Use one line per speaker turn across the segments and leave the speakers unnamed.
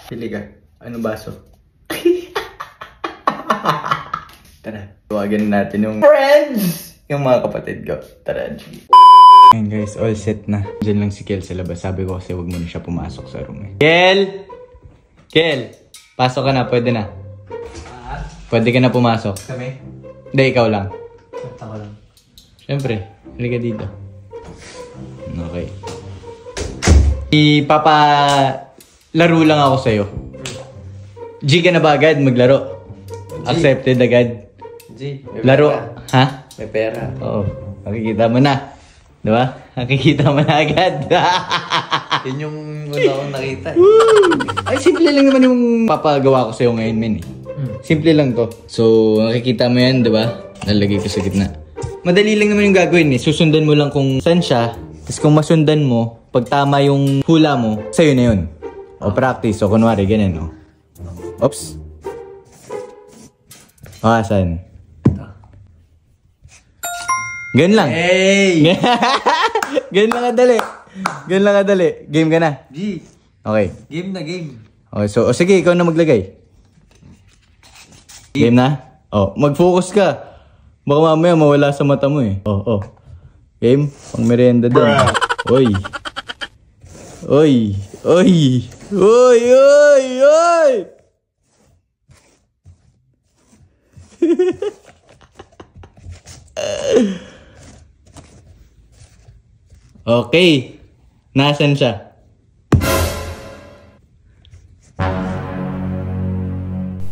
Pili ka. Anong baso? Tara, tawagan natin yung friends! Yung mga kapatid ko. Tara, G. Ayun guys, all set na. Diyan lang si Kel sa labas. Sabi ko kasi wag mo na siya pumasok sa room eh. Kel! Kel! Pasok ka na, pwede na. Pwede ka na pumasok.
Kami?
Hindi, ikaw lang.
Ako lang.
Siyempre, halika dito. Okay. Laro lang ako sa'yo. G ka na ba agad maglaro? G. Accepted agad?
G,
laro?
Pera.
Ha?
May pera.
Oo. Nakikita mo na. Diba? Nakikita mo na agad.
Yun yung una akong nakita eh.
Ay, simple lang naman yung papagawa ko sa'yo ngayon, men eh. Simple lang to. So, nakikita mo yan, diba? Nalagay ko sa gitna. Madali lang naman yung gagawin eh. Susundan mo lang kung saan siya. Tapos kung masundan mo, pag tama yung hula mo, sa'yo na yun. O practice. O kunwari, ganyan o. Oops. O, asan? Ganyan lang.
Hey!
Ganyan lang kadali. Ganyan lang kadali. Game ka na.
G.
Okay.
Game na game.
Okay, so, sige, ikaw na maglagay. Game na? O, mag-focus ka. Baka mamaya mawala sa mata mo eh. O. Game? Pang merienda din. Oy. Oy. Oy. Oy. Oy. Oy. Okay. Nasaan siya?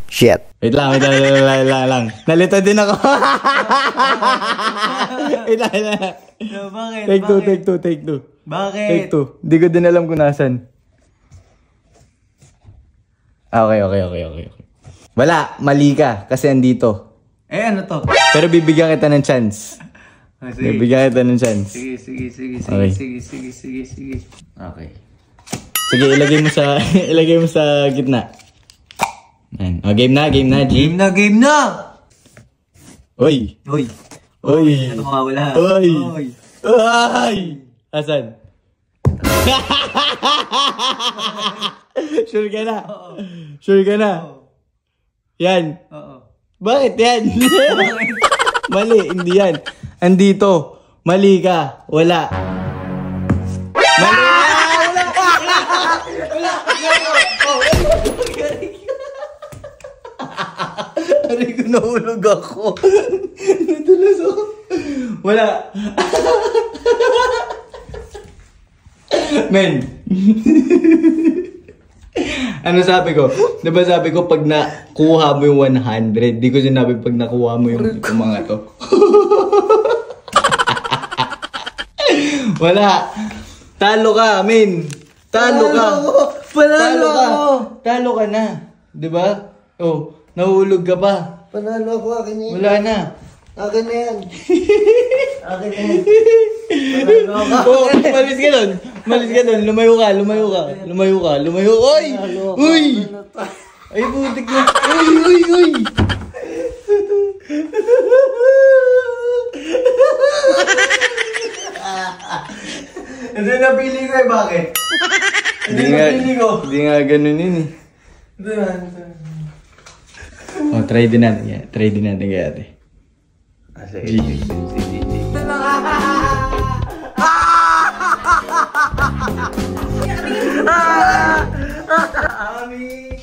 Shit.
Wait lang. Nalito din ako. Wait lang.
So, bakit?
Take two.
Bakit?
Take two. Hindi ko din alam kung nasan. Okay. Wala, mali ka kasi andito.
Eh, ano to?
Pero bibigyan kita ng chance.
Sige.
Bibigyan kita ng chance.
Sige.
Okay.
Sige.
Okay. Sige, ilagay mo sa gitna. Ayan. O, game na, G.
Game na!
Oy!
Ano mawawala?
Oy! Asan? Sure ka na?
Oo.
Sure ka na? Yan.
Oo.
Bakit yan? Mali, hindi yan. Andito. Mali ka. Wala. Mali! Aray ko, nahulog ako. Nadulas ako. Wala. Men. Ano sabi ko? Diba sabi ko pag nakuha mo yung 100, di ko sinabi pag nakuha mo yung mga to. Wala. Talo ka, men. Talo ka. Talo ka na. Diba? Oh, nahulog ka pa.
Panalo ako, akin yan.
Wala na.
Akin na yan.
Oh, malis ka doon. Lumayo ka. Oy! Uy! Ay, putik na. Uy!
Hindi napili ko eh, bakit?
Hindi nga ganun yun eh. Oh, try din natin kaya ate.
Sige. Ami!